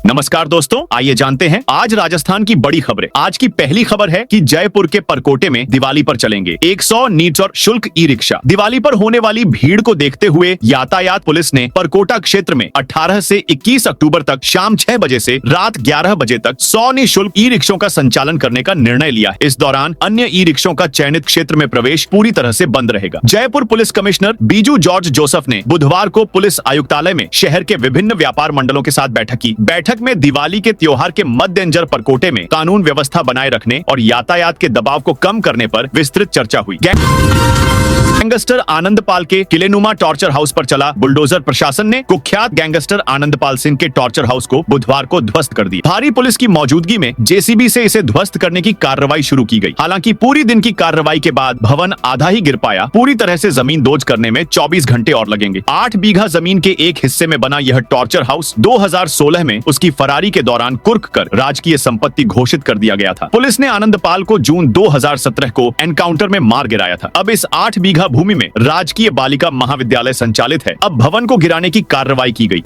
नमस्कार दोस्तों, आइए जानते हैं आज राजस्थान की बड़ी खबरें। आज की पहली खबर है कि जयपुर के परकोटे में दिवाली पर चलेंगे 100 नीट और शुल्क ई रिक्शा। दिवाली पर होने वाली भीड़ को देखते हुए यातायात पुलिस ने परकोटा क्षेत्र में 18 से 21 अक्टूबर तक शाम 6 बजे से रात 11 बजे तक 100 निःशुल्क ई रिक्शों का संचालन करने का निर्णय लिया है। इस दौरान अन्य ई रिक्शों का चयनित क्षेत्र में प्रवेश पूरी तरह से बंद रहेगा। Jaipur police commissioner Biju George Joseph ने बुधवार को पुलिस आयुक्तालय में शहर के विभिन्न व्यापार मंडलों के साथ बैठक की। बैठक में दिवाली के त्योहार के मद्देनजर परकोटे में कानून व्यवस्था बनाए रखने और यातायात के दबाव को कम करने पर विस्तृत चर्चा हुई। गैंगस्टर आनंदपाल के किलेनुमा टॉर्चर हाउस पर चला बुलडोजर। प्रशासन ने कुख्यात गैंगस्टर आनंदपाल सिंह के टॉर्चर हाउस को बुधवार को ध्वस्त कर दिया। भारी पुलिस की मौजूदगी में जेसीबी से इसे ध्वस्त करने की कार्रवाई शुरू की गई। हालांकि पूरी दिन की कार्रवाई के बाद भवन आधा ही गिर पाया। पूरी तरह से जमीन दोज करने में 24 घंटे और लगेंगे। 8 बीघा जमीन के एक हिस्से में बना यह टॉर्चर हाउस 2016 में उसकी फरारी के दौरान कुर्क कर राजकीय संपत्ति घोषित कर दिया गया था। पुलिस ने आनंदपाल को जून 2017 को एनकाउंटर में मार गिराया था। अब इस 8 बीघा भूमि में राजकीय बालिका महाविद्यालय संचालित है। अब भवन को गिराने की कार्रवाई की गई।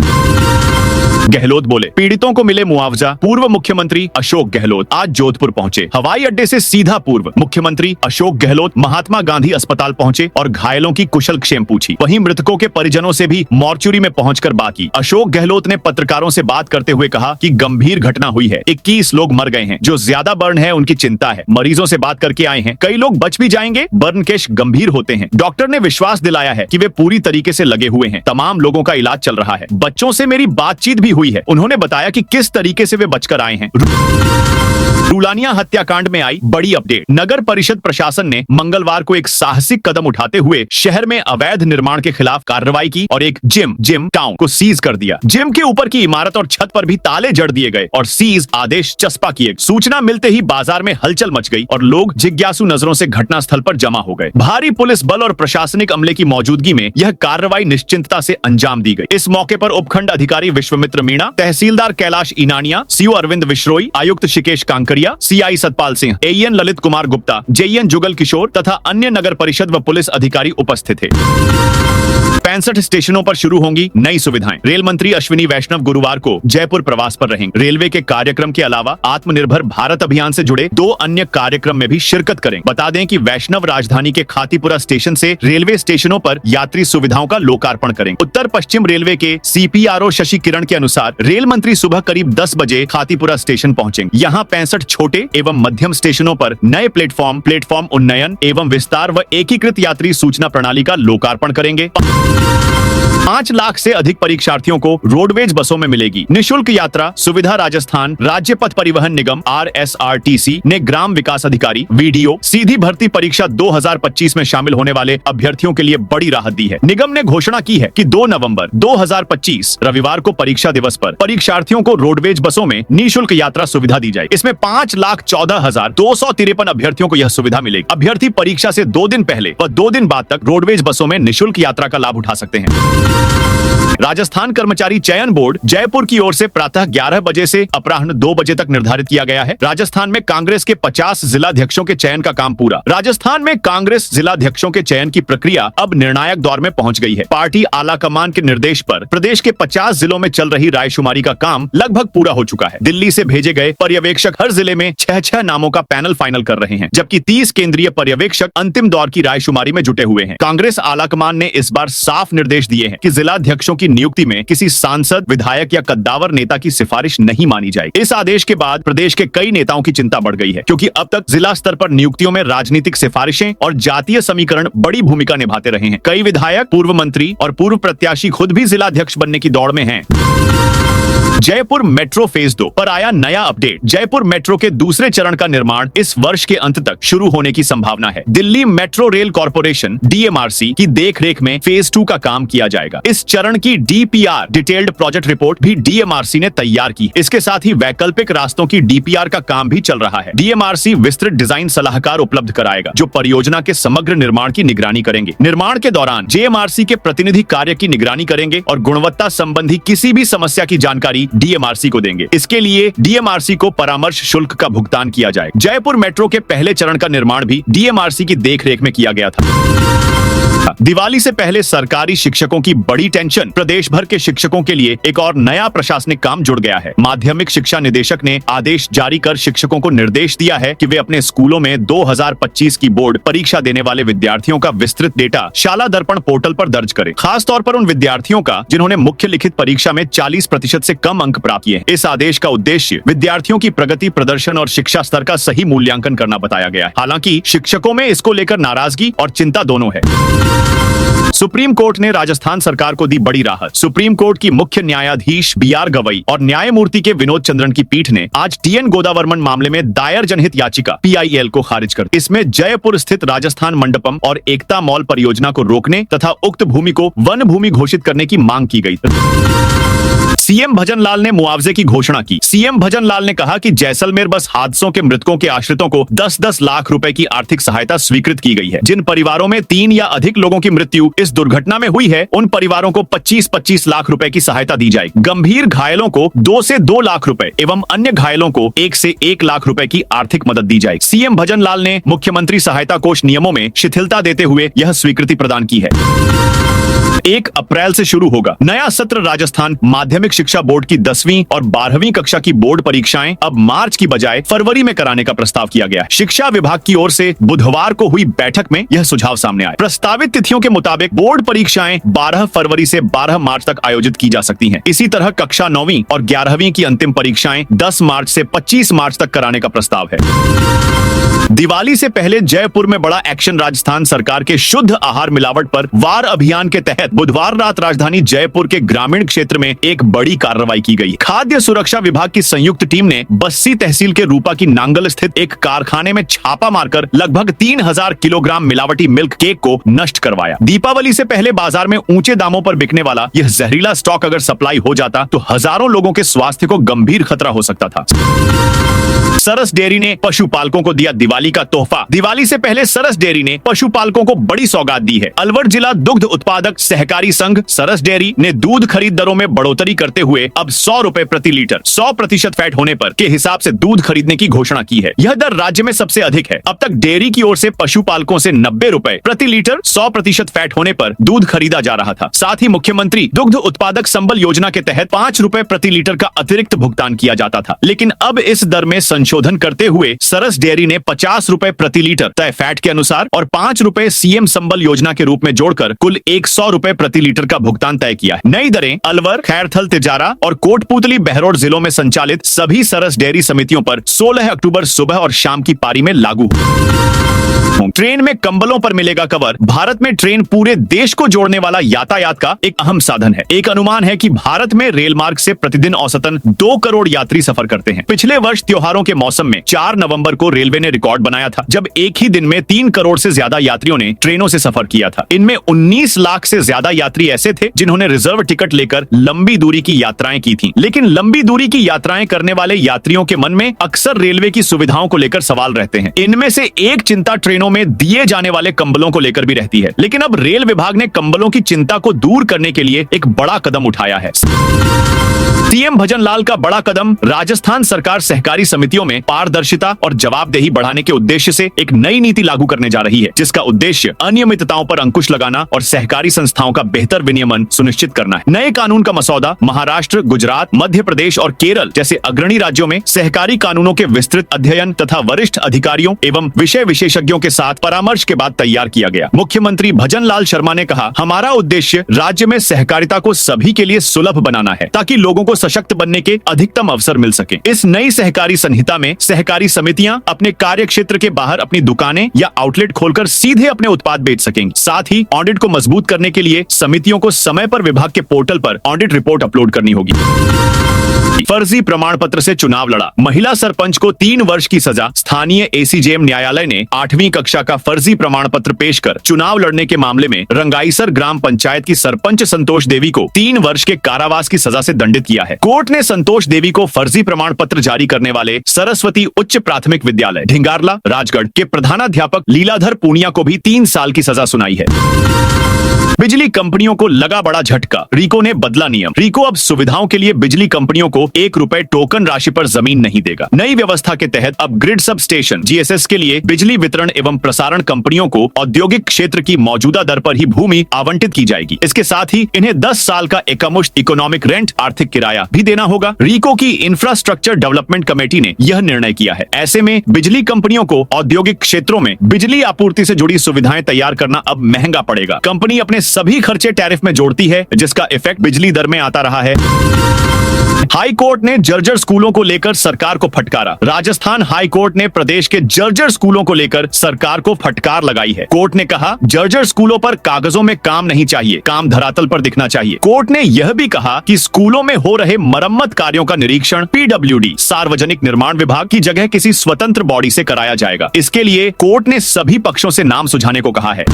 गहलोत बोले, पीड़ितों को मिले मुआवजा। पूर्व मुख्यमंत्री अशोक गहलोत आज जोधपुर पहुंचे। हवाई अड्डे से सीधा पूर्व मुख्यमंत्री अशोक गहलोत महात्मा गांधी अस्पताल पहुंचे और घायलों की कुशल क्षेम पूछी। वहीं मृतकों के परिजनों से भी मॉर्चुरी में पहुंचकर बात की। अशोक गहलोत ने पत्रकारों से बात करते हुए कहा कि गंभीर घटना हुई है, 21 लोग मर गए हैं। जो ज्यादा बर्न है उनकी चिंता है। मरीजों से बात करके आए हैं, कई लोग बच भी जाएंगे। बर्न केस गंभीर होते हैं। डॉक्टर ने विश्वास दिलाया है कि वे पूरी तरीके से लगे हुए हैं। तमाम लोगों का इलाज चल रहा है। बच्चों से मेरी बातचीत भी हुई है। उन्होंने बताया कि किस तरीके से वे बचकर आए हैं। रूलानिया हत्याकांड में आई बड़ी अपडेट। नगर परिषद प्रशासन ने मंगलवार को एक साहसिक कदम उठाते हुए शहर में अवैध निर्माण के खिलाफ कार्रवाई की और एक जिम टाउन को सीज कर दिया। जिम के ऊपर की इमारत और छत पर भी ताले जड़ दिए गए और सीज आदेश चस्पा किए। सूचना मिलते ही बाजार में हलचल मच गई और लोग जिज्ञासु नजरों से घटनास्थल पर जमा हो गए। भारी पुलिस बल और प्रशासनिक अमले की मौजूदगी में यह कार्रवाई निश्चिंतता से अंजाम दी गई। इस मौके पर उपखंड अधिकारी विश्वमित्र मीणा, तहसीलदार कैलाश इनानिया, सीओ अरविंद विश्रोई, आयुक्त Shikesh Kankariya, CI Satpal Singh, AN Lalit Kumar Gupta, JN Jugal Kishore तथा अन्य नगर परिषद व पुलिस अधिकारी उपस्थित थे। 65 स्टेशनों पर शुरू होंगी नई सुविधाएं। रेल मंत्री अश्विनी वैष्णव गुरुवार को जयपुर प्रवास पर रहेंगे। रेलवे के कार्यक्रम के अलावा आत्मनिर्भर भारत अभियान से जुड़े 2 अन्य कार्यक्रम में भी शिरकत करेंगे। बता दें कि वैष्णव राजधानी के खातीपुरा स्टेशन से रेलवे स्टेशनों पर यात्री सुविधाओं का लोकार्पण करेंगे। उत्तर पश्चिम रेलवे के सीपीआरओ शशि किरण के अनुसार रेल मंत्री सुबह करीब 10 बजे खातीपुरा स्टेशन पहुंचेंगे। यहाँ 65 छोटे एवं मध्यम स्टेशनों पर नए प्लेटफॉर्म उन्नयन एवं विस्तार व एकीकृत यात्री सूचना प्रणाली का लोकार्पण करेंगे। 5 लाख से अधिक परीक्षार्थियों को रोडवेज बसों में मिलेगी निःशुल्क यात्रा सुविधा। राजस्थान राज्य पथ परिवहन निगम RSRTC ने ग्राम विकास अधिकारी वीडियो सीधी भर्ती परीक्षा 2025 में शामिल होने वाले अभ्यर्थियों के लिए बड़ी राहत दी है। निगम ने घोषणा की है कि 2 नवंबर 2025 रविवार को परीक्षा दिवस पर परीक्षार्थियों को रोडवेज बसों में निःशुल्क यात्रा सुविधा दी जाए। इसमें 5,14,253 अभ्यर्थियों को यह सुविधा मिलेगी। अभ्यर्थी परीक्षा से 2 दिन पहले व 2 दिन बाद तक रोडवेज बसों में निःशुल्क यात्रा का लाभ उठा सकते हैं। राजस्थान कर्मचारी चयन बोर्ड जयपुर की ओर से प्रातः 11 बजे से अपराह्न 2 बजे तक निर्धारित किया गया है। राजस्थान में कांग्रेस के 50 जिलाध्यक्षों के चयन का काम पूरा। राजस्थान में कांग्रेस जिलाध्यक्षों के चयन की प्रक्रिया अब निर्णायक दौर में पहुंच गई है। पार्टी आला कमान के निर्देश पर प्रदेश के 50 जिलों में चल रही रायशुमारी का काम लगभग पूरा हो चुका है। दिल्ली से भेजे गए पर्यवेक्षक हर जिले में 6 नामों का पैनल फाइनल कर रहे हैं, जबकि 30 केंद्रीय पर्यवेक्षक अंतिम दौर की रायशुमारी में जुटे हुए हैं। कांग्रेस आला कमान ने इस बार साफ निर्देश दिए हैं कि जिलाध्यक्षों की नियुक्ति में किसी सांसद, विधायक या कद्दावर नेता की सिफारिश नहीं मानी जाएगी। इस आदेश के बाद प्रदेश के कई नेताओं की चिंता बढ़ गई है, क्योंकि अब तक जिला स्तर पर नियुक्तियों में राजनीतिक सिफारिशें और जातीय समीकरण बड़ी भूमिका निभाते रहे हैं। कई विधायक, पूर्व मंत्री और पूर्व प्रत्याशी खुद भी जिलाध्यक्ष बनने की दौड़ में हैं। जयपुर मेट्रो फेज 2 पर आया नया अपडेट। जयपुर मेट्रो के दूसरे चरण का निर्माण इस वर्ष के अंत तक शुरू होने की संभावना है। Delhi metro rail corporation DMRC की देखरेख में फेज 2 का काम किया जाएगा। इस चरण की DPR डिटेल्ड प्रोजेक्ट रिपोर्ट भी DMRC ने तैयार की। इसके साथ ही वैकल्पिक रास्तों की DPR का काम भी चल रहा है। DMRC विस्तृत डिजाइन सलाहकार उपलब्ध कराएगा, जो परियोजना के समग्र निर्माण की निगरानी करेंगे। निर्माण के दौरान JMRC के प्रतिनिधि कार्य की निगरानी करेंगे और गुणवत्ता संबंधी किसी भी समस्या की जानकारी DMRC को देंगे। इसके लिए DMRC को परामर्श शुल्क का भुगतान किया जाएगा। जयपुर मेट्रो के पहले चरण का निर्माण भी DMRC की देखरेख में किया गया था। दिवाली से पहले सरकारी शिक्षकों की बड़ी टेंशन। प्रदेश भर के शिक्षकों के लिए एक और नया प्रशासनिक काम जुड़ गया है। माध्यमिक शिक्षा निदेशक ने आदेश जारी कर शिक्षकों को निर्देश दिया है कि वे अपने स्कूलों में 2025 की बोर्ड परीक्षा देने वाले विद्यार्थियों का विस्तृत डेटा शाला दर्पण पोर्टल पर दर्ज करें। खास तौर पर उन विद्यार्थियों का जिन्होंने मुख्य लिखित परीक्षा में 40% से कम अंक प्राप्त किए। इस आदेश का उद्देश्य विद्यार्थियों की प्रगति, प्रदर्शन और शिक्षा स्तर का सही मूल्यांकन करना बताया गया है। हालांकि शिक्षकों में इसको लेकर नाराजगी और चिंता दोनों है। सुप्रीम कोर्ट ने राजस्थान सरकार को दी बड़ी राहत। सुप्रीम कोर्ट की मुख्य न्यायाधीश BR गवई और न्यायमूर्ति के विनोद चंद्रन की पीठ ने आज TN गोदावर्मन मामले में दायर जनहित याचिका PIL को खारिज कर। इसमें जयपुर स्थित राजस्थान मंडपम और एकता मॉल परियोजना को रोकने तथा उक्त भूमि को वन भूमि घोषित करने की मांग की गई। सीएम भजनलाल ने मुआवजे की घोषणा की। सीएम भजनलाल ने कहा कि जैसलमेर बस हादसों के मृतकों के आश्रितों को 10-10 लाख रुपए की आर्थिक सहायता स्वीकृत की गई है। जिन परिवारों में 3 या अधिक लोगों की मृत्यु इस दुर्घटना में हुई है, उन परिवारों को 25-25 लाख रुपए की सहायता दी जाएगी। गंभीर घायलों को 2 से 2 लाख रुपए एवं अन्य घायलों को 1 से 1 लाख रुपए की आर्थिक मदद दी जाएगी। सीएम भजनलाल ने मुख्यमंत्री सहायता कोष नियमों में शिथिलता देते हुए यह स्वीकृति प्रदान की है। 1 अप्रैल से शुरू होगा नया सत्र। राजस्थान माध्यमिक शिक्षा बोर्ड की 10वीं और 12वीं कक्षा की बोर्ड परीक्षाएं अब मार्च की बजाय फरवरी में कराने का प्रस्ताव किया गया है। शिक्षा विभाग की ओर से बुधवार को हुई बैठक में यह सुझाव सामने आया। प्रस्तावित तिथियों के मुताबिक बोर्ड परीक्षाएं 12 फरवरी से 12 मार्च तक आयोजित की जा सकती हैं। इसी तरह कक्षा 9वीं और 11वीं की अंतिम परीक्षाएं 10 मार्च से 25 मार्च तक कराने का प्रस्ताव है। दिवाली से पहले जयपुर में बड़ा एक्शन। राजस्थान सरकार के शुद्ध आहार मिलावट पर वार अभियान के तहत बुधवार रात राजधानी जयपुर के ग्रामीण क्षेत्र में एक बड़ी कार्रवाई की गई। खाद्य सुरक्षा विभाग की संयुक्त टीम ने बस्सी तहसील के रूपा की नांगल स्थित एक कारखाने में छापा मारकर लगभग 3000 किलोग्राम मिलावटी मिल्क केक को नष्ट करवाया। दीपावली से पहले बाजार में ऊंचे दामों पर बिकने वाला यह जहरीला स्टॉक अगर सप्लाई हो जाता तो हजारों लोगों के स्वास्थ्य को गंभीर खतरा हो सकता था। सरस डेयरी ने पशुपालकों को दिया दिवाली का तोहफा। दिवाली से पहले सरस डेयरी ने पशुपालकों को बड़ी सौगात दी है। अलवर जिला दुग्ध उत्पादक सहकारी संघ सरस डेयरी ने दूध खरीद दरों में बढ़ोतरी करते हुए अब 100 रुपए प्रति लीटर 100% फैट होने पर के हिसाब से दूध खरीदने की घोषणा की है। यह दर राज्य में सबसे अधिक है। अब तक डेयरी की ओर से पशुपालकों से 90 रुपए प्रति लीटर 100% फैट होने पर दूध खरीदा जा रहा था। साथ ही मुख्यमंत्री दुग्ध उत्पादक संबल योजना के तहत 5 रुपए प्रति लीटर का अतिरिक्त भुगतान किया जाता था, लेकिन अब इस दर में संशोधन करते हुए सरस डेयरी ने 50 रुपए प्रति लीटर तय फैट के अनुसार और 5 रुपए CM संबल योजना के रूप में जोड़कर कुल 100 रुपए प्रति लीटर का भुगतान तय किया है। नई दरें अलवर, खैरथल, तिजारा और कोटपूतली, बहरौड़ जिलों में संचालित सभी सरस डेयरी समितियों पर 16 अक्टूबर सुबह और शाम की पारी में लागू ट्रेन में कंबलों पर मिलेगा कवर। भारत में ट्रेन पूरे देश को जोड़ने वाला यातायात का एक अहम साधन है। एक अनुमान है कि भारत में रेल मार्ग से प्रतिदिन औसतन 2 करोड़ यात्री सफर करते हैं। पिछले वर्ष त्योहारों के मौसम में 4 नवंबर को रेलवे ने रिकॉर्ड बनाया था, जब एक ही दिन में 3 करोड़ से ज्यादा यात्रियों ने ट्रेनों से सफर किया था। इनमें 19 लाख से ज्यादा यात्री ऐसे थे जिन्होंने रिजर्व टिकट लेकर लंबी दूरी की यात्राएं की थी। लेकिन लंबी दूरी की यात्राएं करने वाले यात्रियों के मन में अक्सर रेलवे की सुविधाओं को लेकर सवाल रहते हैं। इनमें से एक चिंता ट्रेनों में दिए जाने वाले कंबलों को लेकर भी रहती है। लेकिन अब रेल विभाग ने कंबलों की चिंता को दूर करने के लिए एक बड़ा कदम उठाया है। सीएम भजनलाल का बड़ा कदम। राजस्थान सरकार सहकारी समितियों में पारदर्शिता और जवाबदेही बढ़ाने के उद्देश्य से एक नई नीति लागू करने जा रही है, जिसका उद्देश्य अनियमितताओं पर अंकुश लगाना और सहकारी संस्थाओं का बेहतर विनियमन सुनिश्चित करना है। नए कानून का मसौदा महाराष्ट्र, गुजरात, मध्य प्रदेश और केरल जैसे अग्रणी राज्यों में सहकारी कानूनों के विस्तृत अध्ययन तथा वरिष्ठ अधिकारियों एवं विषय विशेषज्ञों के साथ परामर्श के बाद तैयार किया गया। मुख्यमंत्री भजनलाल शर्मा ने कहा, हमारा उद्देश्य राज्य में सहकारिता को सभी के लिए सुलभ बनाना है, ताकि लोगों को सशक्त बनने के अधिकतम अवसर मिल सके। इस नई सहकारी संहिता में सहकारी समितियां अपने कार्य क्षेत्र के बाहर अपनी दुकानें या आउटलेट खोलकर सीधे अपने उत्पाद बेच सकेंगे। साथ ही ऑडिट को मजबूत करने के लिए समितियों को समय पर विभाग के पोर्टल पर ऑडिट रिपोर्ट अपलोड करनी होगी। फर्जी प्रमाण पत्र से चुनाव लड़ा। महिला सरपंच को 3 वर्ष की सजा। स्थानीय ACJM न्यायालय ने 8वीं कक्षा का फर्जी प्रमाण पत्र पेश कर चुनाव लड़ने के मामले में रंगाईसर ग्राम पंचायत की सरपंच संतोष देवी को 3 वर्ष के कारावास की सजा से दंडित किया है। कोर्ट ने संतोष देवी को फर्जी प्रमाण पत्र जारी करने वाले सरस्वती उच्च प्राथमिक विद्यालय ढिंगारला, राजगढ़ के प्रधानाध्यापक लीलाधर पूनिया को भी 3 साल की सजा सुनाई है। बिजली कंपनियों को लगा बड़ा झटका, रीको ने बदला नियम। रीको अब सुविधाओं के लिए बिजली कंपनियों को 1 रुपए टोकन राशि पर जमीन नहीं देगा। नई व्यवस्था के तहत अब ग्रिड सब स्टेशन GSS के लिए बिजली वितरण एवं प्रसारण कंपनियों को औद्योगिक क्षेत्र की मौजूदा दर पर ही भूमि आवंटित की जाएगी। इसके साथ ही इन्हें 10 साल का एकमुश्त इकोनॉमिक रेंट आर्थिक किराया भी देना होगा। रीको की इंफ्रास्ट्रक्चर डेवलपमेंट कमेटी ने यह निर्णय किया है। ऐसे में बिजली कंपनियों को औद्योगिक क्षेत्रों में बिजली आपूर्ति से जुड़ी सुविधाएं तैयार करना अब महंगा पड़ेगा। कंपनी अपने सभी खर्चे टैरिफ में जोड़ती है, जिसका इफेक्ट बिजली दर में आता रहा है। हाई कोर्ट ने जर्जर स्कूलों को लेकर सरकार को फटकारा। राजस्थान हाई कोर्ट ने प्रदेश के जर्जर स्कूलों को लेकर सरकार को फटकार लगाई है। कोर्ट ने कहा, जर्जर स्कूलों पर कागजों में काम नहीं चाहिए, काम धरातल पर दिखना चाहिए। कोर्ट ने यह भी कहा कि स्कूलों में हो रहे मरम्मत कार्यों का निरीक्षण PWD सार्वजनिक निर्माण विभाग की जगह किसी स्वतंत्र बॉडी से कराया जाएगा। इसके लिए कोर्ट ने सभी पक्षों से नाम सुझाने को कहा है।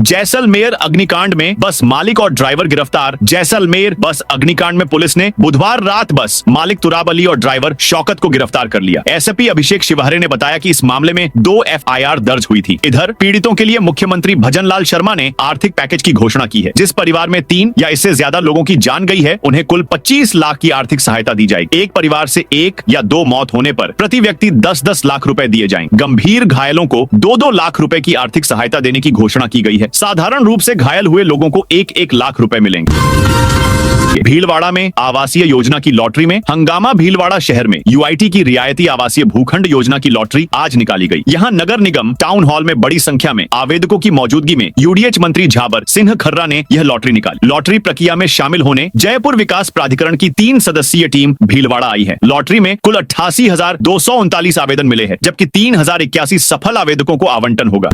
जैसलमेर अग्निकांड में बस मालिक और ड्राइवर गिरफ्तार। जैसलमेर बस अग्निकांड में पुलिस ने बुधवार रात बस मालिक तुराब अली और ड्राइवर शौकत को गिरफ्तार कर लिया। एसपी अभिषेक शिवहरे ने बताया कि इस मामले में 2 FIR दर्ज हुई थी। इधर पीड़ितों के लिए मुख्यमंत्री भजनलाल शर्मा ने आर्थिक पैकेज की घोषणा की है। जिस परिवार में 3 या इससे ज्यादा लोगों की जान गई है, उन्हें कुल 25 लाख की आर्थिक सहायता दी जाएगी। एक परिवार से 1 या 2 मौत होने पर प्रति व्यक्ति 10-10 लाख रुपए दिए जाएंगे। गंभीर घायलों को 2-2 लाख रुपए की आर्थिक सहायता देने की घोषणा की गई है। साधारण रूप से घायल हुए लोगों को 1-1 लाख रुपए मिलेंगे। भीलवाड़ा में आवासीय योजना की लॉटरी में हंगामा। भीलवाड़ा शहर में UIT की रियायती आवासीय भूखंड योजना की लॉटरी आज निकाली गई। यहां नगर निगम टाउन हॉल में बड़ी संख्या में आवेदकों की मौजूदगी में UDH मंत्री झाबर सिंह खर्रा ने यह लॉटरी निकाली। लॉटरी प्रक्रिया में शामिल होने जयपुर विकास प्राधिकरण की 3 सदस्यीय टीम भीलवाड़ा आई है। लॉटरी में कुल 88,239 आवेदन मिले हैं, जबकि 3,081 सफल आवेदकों को आवंटन होगा।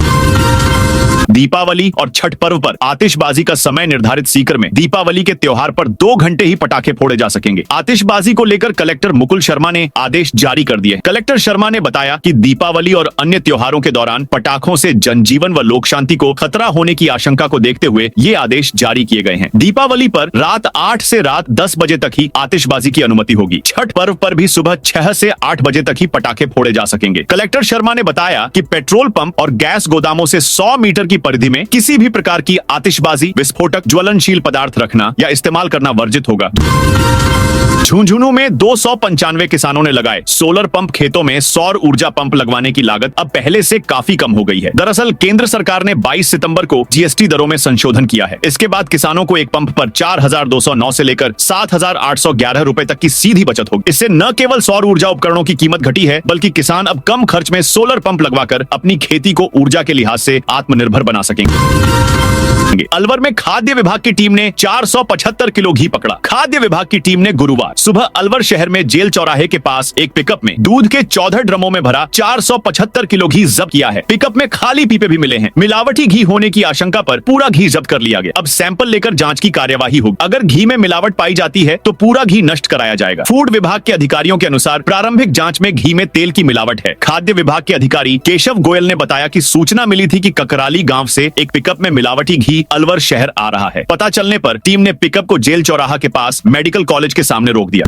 दीपावली और छठ पर्व पर आतिशबाजी का समय निर्धारित सीकर में दीपावली के त्योहार पर 2 घंटे ही पटाखे फोड़े जा सकेंगे। आतिशबाजी को लेकर कलेक्टर मुकुल शर्मा ने आदेश जारी कर दिए। कलेक्टर शर्मा ने बताया कि दीपावली और अन्य त्योहारों के दौरान पटाखों से जनजीवन व लोक शांति को खतरा होने की आशंका को देखते हुए ये आदेश जारी किए गए हैं। दीपावली पर रात 8 से रात 10 बजे तक ही आतिशबाजी की अनुमति होगी। छठ पर्व पर भी सुबह 6 से 8 बजे तक ही पटाखे फोड़े जा सकेंगे। कलेक्टर शर्मा ने बताया कि पेट्रोल पंप और गैस गोदामों से 100 मीटर की परिधि में किसी भी प्रकार की आतिशबाजी, विस्फोटक, ज्वलनशील पदार्थ रखना या इस्तेमाल करना वर्जित होगा। झुंझुनू में 295 किसानों ने लगाए सोलर पंप। खेतों में सौर ऊर्जा पंप लगवाने की लागत अब पहले से काफी कम हो गई है। दरअसल केंद्र सरकार ने 22 सितंबर को GST दरों में संशोधन किया है। इसके बाद किसानों को एक पंप पर 4,209 से लेकर 7,811 रुपए तक की सीधी बचत होगी। इससे न केवल सौर ऊर्जा उपकरणों की कीमत घटी है, बल्कि किसान अब कम खर्च में सोलर पंप लगवाकर अपनी खेती को ऊर्जा के लिहाज से आत्मनिर्भर बना सकेंगे। अलवर में खाद्य विभाग की टीम ने 475 किलो घी पकड़ा। खाद्य विभाग की टीम ने गुरुवार सुबह अलवर शहर में जेल चौराहे के पास एक पिकअप में दूध के 14 ड्रमों में भरा 475 किलो घी जब्त किया है। पिकअप में खाली पीपे भी मिले हैं। मिलावटी घी होने की आशंका पर पूरा घी जब्त कर लिया गया। अब सैंपल लेकर जांच की कार्यवाही होगी। अगर घी में मिलावट पाई जाती है तो पूरा घी नष्ट कराया जाएगा। फूड विभाग के अधिकारियों के अनुसार प्रारंभिक जांच में घी में तेल की मिलावट है। खाद्य विभाग के अधिकारी केशव गोयल ने बताया कि सूचना मिली थी कि ककराली गांव से एक पिकअप में मिलावटी घी अलवर शहर आ रहा है। पता चलने पर टीम ने पिकअप को जेल चौराहा के पास मेडिकल कॉलेज के सामने रोक दिया।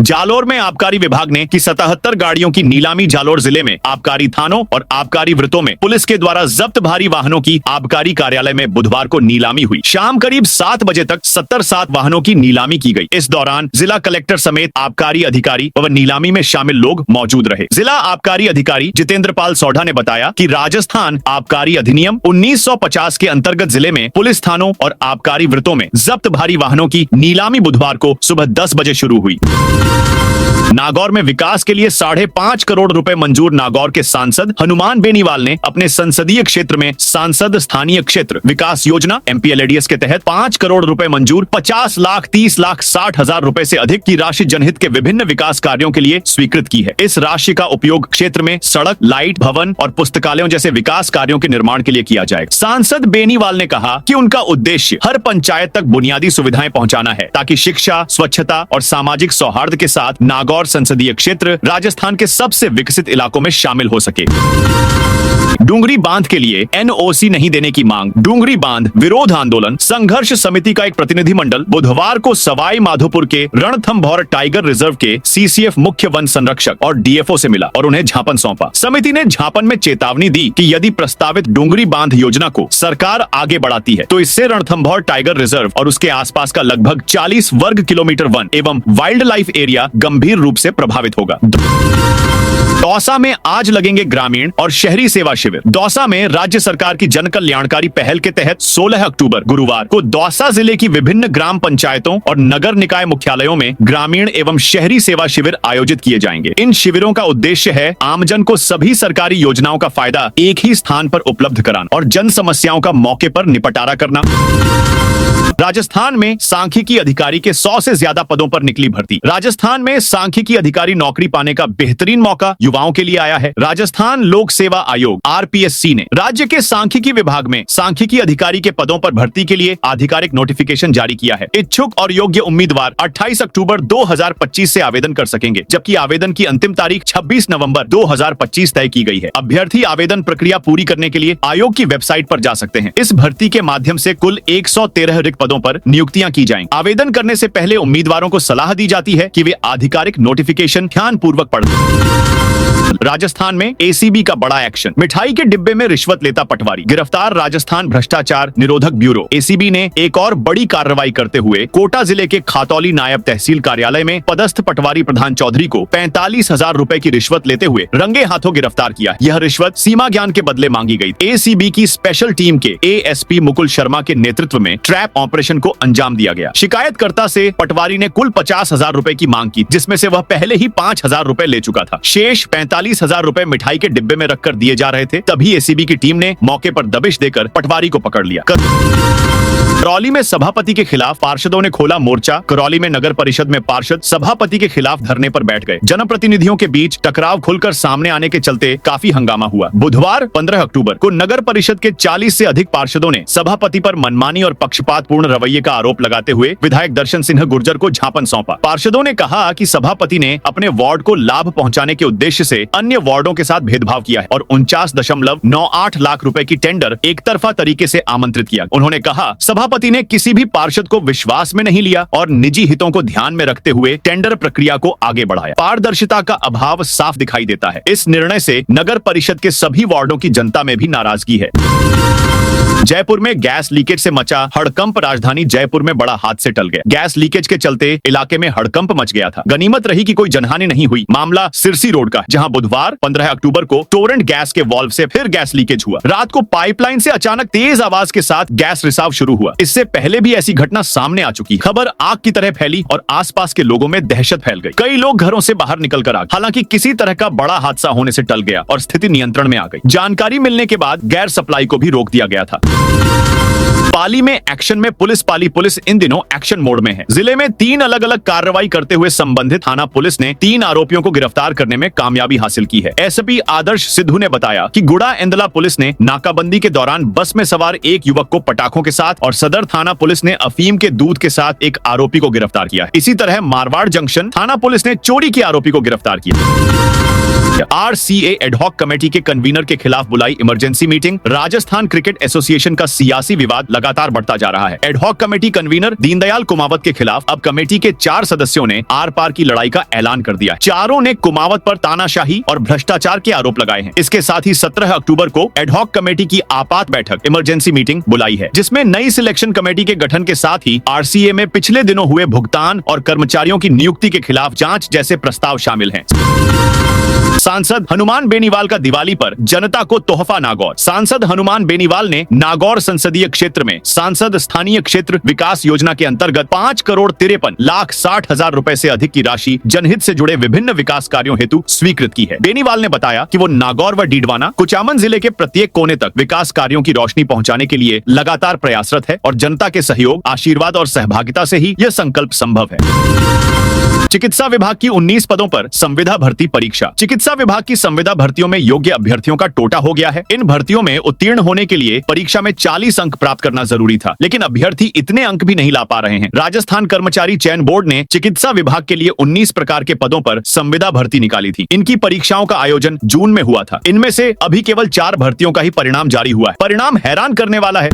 जालोर में आबकारी विभाग ने की 77 गाड़ियों की नीलामी। जालोर जिले में आबकारी थानों और आबकारी वृत्तों में पुलिस के द्वारा जब्त भारी वाहनों की आबकारी कार्यालय में बुधवार को नीलामी हुई। शाम करीब 7 बजे तक 77 वाहनों की नीलामी की गई। इस दौरान जिला कलेक्टर समेत आबकारी अधिकारी व नीलामी में शामिल लोग मौजूद रहे। जिला आबकारी अधिकारी जितेंद्र पाल सौढ़ा ने बताया कि राजस्थान आबकारी अधिनियम 1950 के अंतर्गत जिले में पुलिस थानों और आबकारी वृत्तों में जब्त भारी वाहनों की नीलामी बुधवार को सुबह 10 बजे शुरू हुई। नागौर में विकास के लिए 5.5 करोड़ रुपए मंजूर। नागौर के सांसद हनुमान बेनीवाल ने अपने संसदीय क्षेत्र में सांसद स्थानीय क्षेत्र विकास योजना MPLADS के तहत 5 करोड़ रुपए मंजूर 50 लाख 30 लाख 60 हजार रुपए से अधिक की राशि जनहित के विभिन्न विकास कार्यों के लिए स्वीकृत की है। इस राशि का उपयोग क्षेत्र में सड़क, लाइट, भवन और पुस्तकालयों जैसे विकास कार्यों के निर्माण के लिए किया जाएगा। सांसद बेनीवाल ने कहा कि उनका उद्देश्य हर पंचायत तक बुनियादी सुविधाएं पहुंचाना है, ताकि शिक्षा, स्वच्छता और सामाजिक सौहार्द के साथ नागौर नागौर संसदीय क्षेत्र राजस्थान के सबसे विकसित इलाकों में शामिल हो सके। डूंगरी बांध के लिए एनओसी नहीं देने की मांग। डूंगरी बांध विरोध आंदोलन संघर्ष समिति का एक प्रतिनिधिमंडल बुधवार को सवाई माधोपुर के रणथंभौर टाइगर रिजर्व के सीसीएफ मुख्य वन संरक्षक और डीएफओ से मिला और उन्हें ज्ञापन सौंपा। समिति ने ज्ञापन में चेतावनी दी कि यदि प्रस्तावित डूंगरी बांध योजना को सरकार आगे बढ़ाती है तो इससे रणथंभौर टाइगर रिजर्व और उसके आसपास का लगभग 40 वर्ग किलोमीटर वन एवं वाइल्ड लाइफ एरिया गंभीर रूप से प्रभावित होगा। दौसा में आज लगेंगे ग्रामीण और शहरी सेवा शिविर। दौसा में राज्य सरकार की जन कल्याणकारी पहल के तहत 16 अक्टूबर गुरुवार को दौसा जिले की विभिन्न ग्राम पंचायतों और नगर निकाय मुख्यालयों में ग्रामीण एवं शहरी सेवा शिविर आयोजित किए जाएंगे। इन शिविरों का उद्देश्य है आमजन को सभी सरकारी योजनाओं का फायदा एक ही स्थान पर उपलब्ध कराना और जन समस्याओं का मौके पर निपटारा करना। राजस्थान में सांख्यिकी अधिकारी के 100 से ज्यादा पदों पर निकली भर्ती। राजस्थान में सांख्यिकी अधिकारी नौकरी पाने का बेहतरीन मौका युवाओं के लिए आया है। राजस्थान लोक सेवा आयोग आरपीएससी ने राज्य के सांख्यिकी विभाग में सांख्यिकी अधिकारी के पदों पर भर्ती के लिए आधिकारिक नोटिफिकेशन जारी किया है। इच्छुक और योग्य उम्मीदवार 28 अक्टूबर 2025 से आवेदन कर सकेंगे, जबकि आवेदन की अंतिम तारीख 26 नवंबर 2025 तय की गई है। अभ्यर्थी आवेदन प्रक्रिया पूरी करने के लिए आयोग की वेबसाइट पर जा सकते हैं। इस भर्ती के माध्यम से कुल 113 रिक्त पदों पर नियुक्तियां की जाएंगी। आवेदन करने से पहले उम्मीदवारों को सलाह दी जाती है कि वे आधिकारिक नोटिफिकेशन ध्यानपूर्वक पढ़ें। राजस्थान में एसीबी का बड़ा एक्शन। मिठाई के डिब्बे में रिश्वत लेता पटवारी गिरफ्तार। राजस्थान भ्रष्टाचार निरोधक ब्यूरो एसीबी ने एक और बड़ी कार्रवाई करते हुए कोटा जिले के खातौली नायब तहसील कार्यालय में पदस्थ पटवारी प्रधान चौधरी को 45,000 रुपए की रिश्वत लेते हुए रंगे हाथों गिरफ्तार किया। यह रिश्वत सीमा ज्ञान के बदले मांगी गई। एसीबी की स्पेशल टीम के एएसपी मुकुल शर्मा के नेतृत्व में ट्रैप ऑपरेशन को अंजाम दिया गया। शिकायतकर्ता से पटवारी ने कुल 50,000 रुपए की मांग की, जिसमें से वह पहले ही 5,000 रुपए ले चुका था। शेष 45,000 रुपए मिठाई के डिब्बे में रखकर दिए जा रहे थे। तभी एसीबी की टीम ने मौके पर दबिश देकर पटवारी को पकड़ लिया। करौली में सभापति के खिलाफ पार्षदों ने खोला मोर्चा। करौली में नगर परिषद में पार्षद सभापति के खिलाफ धरने पर बैठ गए। जनप्रतिनिधियों के बीच टकराव खुलकर सामने आने के चलते काफी हंगामा हुआ। बुधवार 15 अक्टूबर को नगर परिषद के 40 से अधिक पार्षदों ने सभापति पर मनमानी और पक्षपातपूर्ण रवैये का आरोप लगाते हुए विधायक दर्शन सिंह गुर्जर को ज्ञापन सौंपा। पार्षदों ने कहा कि सभापति ने अपने वार्ड को लाभ पहुंचाने के उद्देश्य से अन्य वार्डों के साथ भेदभाव किया है और 49.98 लाख रुपए की टेंडर एक तरफा तरीके से आमंत्रित किया। उन्होंने कहा सभापति ने किसी भी पार्षद को विश्वास में नहीं लिया और निजी हितों को ध्यान में रखते हुए टेंडर प्रक्रिया को आगे बढ़ाया। पारदर्शिता का अभाव साफ दिखाई देता है। इस निर्णय से नगर परिषद के सभी वार्डों की जनता में भी नाराजगी है। जयपुर में गैस लीकेज से मचा हड़कंप। राजधानी जयपुर में बड़ा हादसे टल गया। गैस लीकेज के चलते इलाके में हड़कंप मच गया था। गनीमत रही कि कोई जनहानि नहीं हुई। मामला सिरसी रोड का, जहां बुधवार 15 अक्टूबर को टोरेंट गैस के वाल्व से फिर गैस लीकेज हुआ। रात को पाइपलाइन से अचानक तेज आवाज के साथ गैस रिसाव शुरू हुआ। इससे पहले भी ऐसी घटना सामने आ चुकी। खबर आग की तरह फैली और आसपास के लोगों में दहशत फैल गई। कई लोग घरों से बाहर निकल कर आ गए। हालांकि किसी तरह का बड़ा हादसा होने से टल गया और स्थिति नियंत्रण में आ गई। जानकारी मिलने के बाद गैर सप्लाई को भी रोक दिया गया था। पाली में एक्शन में पुलिस। पाली पुलिस इन दिनों एक्शन मोड में है। जिले में 3 अलग अलग कार्रवाई करते हुए संबंधित थाना पुलिस ने 3 आरोपियों को गिरफ्तार करने में कामयाबी हासिल की है। एसपी आदर्श सिद्धू ने बताया कि गुड़ा एंदला पुलिस ने नाकाबंदी के दौरान बस में सवार एक युवक को पटाखों के साथ और सदर थाना पुलिस ने अफीम के दूध के साथ एक आरोपी को गिरफ्तार किया है। इसी तरह मारवाड़ जंक्शन थाना पुलिस ने चोरी के आरोपी को गिरफ्तार किया। आरसीए एडहॉक कमेटी के कन्वीनर के खिलाफ बुलाई emergency meeting. Rajasthan cricket association का सियासी विवाद लगातार बढ़ता जा रहा है। Ad hoc committee convener Deendayal Kumawat के खिलाफ अब कमेटी के 4 सदस्यों ने आर पार की लड़ाई का ऐलान कर दिया। चारों ने कुमावत पर तानाशाही और भ्रष्टाचार के आरोप लगाए हैं। इसके साथ ही 17 अक्टूबर को एडहॉक कमेटी की आपात बैठक इमरजेंसी मीटिंग बुलाई है, जिसमें नई सिलेक्शन कमेटी के गठन के साथ ही आरसीए में पिछले दिनों हुए भुगतान और कर्मचारियों की नियुक्ति के खिलाफ जांच जैसे प्रस्ताव शामिल हैं। सांसद हनुमान बेनीवाल का दिवाली पर जनता को तोहफा। नागौर सांसद हनुमान बेनीवाल ने नागौर संसदीय क्षेत्र में सांसद स्थानीय क्षेत्र विकास योजना के अंतर्गत 5,53,60,000 रुपए से अधिक की राशि जनहित से जुड़े विभिन्न विकास कार्यों हेतु स्वीकृत की है। बेनीवाल ने बताया कि वो नागौर व डीडवाना कुचामन जिले के प्रत्येक कोने तक विकास कार्यों की रोशनी पहुंचाने के लिए लगातार प्रयासरत है और जनता के सहयोग, आशीर्वाद और सहभागिता से ही यह संकल्प संभव है। चिकित्सा विभाग की 19 पदों पर संविदा भर्ती परीक्षा। चिकित्सा विभाग की संविदा भर्तियों में योग्य अभ्यर्थियों का टोटा हो गया है। इन भर्तियों में उत्तीर्ण होने के लिए परीक्षा में 40 अंक प्राप्त करना जरूरी था, लेकिन अभ्यर्थी इतने अंक भी नहीं ला पा रहे हैं। राजस्थान कर्मचारी चयन बोर्ड ने चिकित्सा विभाग के लिए 19 प्रकार के पदों पर संविदा भर्ती निकाली थी। इनकी परीक्षाओं का आयोजन जून में हुआ था। इनमें से अभी केवल 4 भर्तियों का ही परिणाम जारी हुआ है। परिणाम हैरान करने वाला है।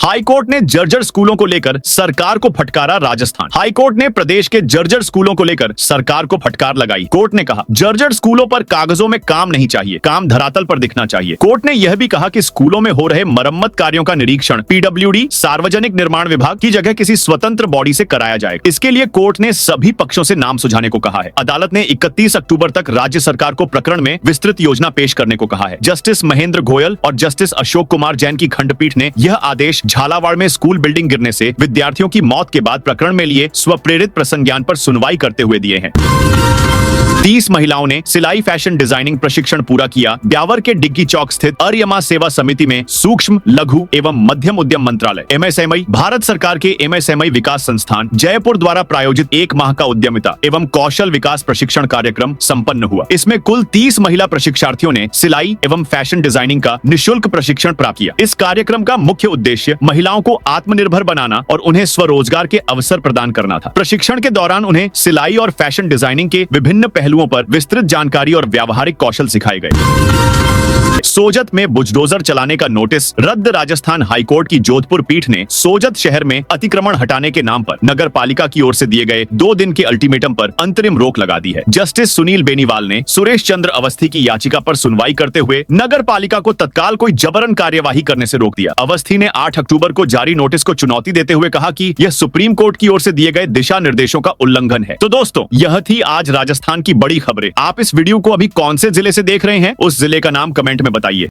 हाईकोर्ट ने जर्जर स्कूलों को लेकर सरकार को फटकारा। राजस्थान हाईकोर्ट ने प्रदेश के जर्जर स्कूलों को लेकर सरकार को फटकार लगाई। कोर्ट ने कहा, जर्जर स्कूलों पर कागजों में काम नहीं चाहिए, काम धरातल पर दिखना चाहिए। कोर्ट ने यह भी कहा कि स्कूलों में हो रहे मरम्मत कार्यों का निरीक्षण पीडब्ल्यूडी सार्वजनिक निर्माण विभाग की जगह किसी स्वतंत्र बॉडी से कराया जाएगा। इसके लिए कोर्ट ने सभी पक्षों से नाम सुझाने को कहा है। अदालत ने 31 अक्टूबर तक राज्य सरकार को प्रकरण में विस्तृत योजना पेश करने को कहा है। जस्टिस महेंद्र गोयल और जस्टिस अशोक कुमार जैन की खंडपीठ ने यह आदेश झालावाड़ में स्कूल बिल्डिंग गिरने से विद्यार्थियों की मौत के बाद प्रकरण में लिए स्वप्रेरित प्रसंज्ञान पर सुनवाई करते हुए दिए हैं। 30 महिलाओं ने सिलाई फैशन डिजाइनिंग प्रशिक्षण पूरा किया। ब्यावर के डिग्गी चौक स्थित अर्यमा सेवा समिति में सूक्ष्म, लघु एवं मध्यम उद्यम मंत्रालय एमएसएमई, भारत सरकार के एमएसएमई विकास संस्थान जयपुर द्वारा प्रायोजित 1 माह का उद्यमिता एवं कौशल विकास प्रशिक्षण कार्यक्रम संपन्न हुआ। इसमें कुल 30 महिला प्रशिक्षार्थियों ने सिलाई एवं फैशन डिजाइनिंग का निःशुल्क प्रशिक्षण प्राप्त किया। इस कार्यक्रम का मुख्य उद्देश्य महिलाओं को आत्मनिर्भर बनाना और उन्हें स्वरोजगार के अवसर प्रदान करना था। प्रशिक्षण के दौरान उन्हें सिलाई और फैशन डिजाइनिंग के विभिन्न पहलुओं पर विस्तृत जानकारी और व्यावहारिक कौशल सिखाए गए। सोजत में बुलडोजर चलाने का नोटिस रद्द। राजस्थान हाईकोर्ट की जोधपुर पीठ ने सोजत शहर में अतिक्रमण हटाने के नाम पर नगर पालिका की ओर से दिए गए 2 दिन के अल्टीमेटम पर अंतरिम रोक लगा दी है। जस्टिस सुनील बेनीवाल ने सुरेश चंद्र अवस्थी की याचिका पर सुनवाई करते हुए नगर पालिका को तत्काल कोई जबरन कार्यवाही करने से रोक दिया। अवस्थी ने 8 अक्टूबर को जारी नोटिस को चुनौती देते हुए कहा कि यह सुप्रीम कोर्ट की ओर से दिए गए दिशा निर्देशों का उल्लंघन है। तो दोस्तों, यह थी आज राजस्थान की बड़ी खबरें। आप इस वीडियो को अभी कौन से जिले से देख रहे हैं, उस जिले का नाम कमेंट में बताइए।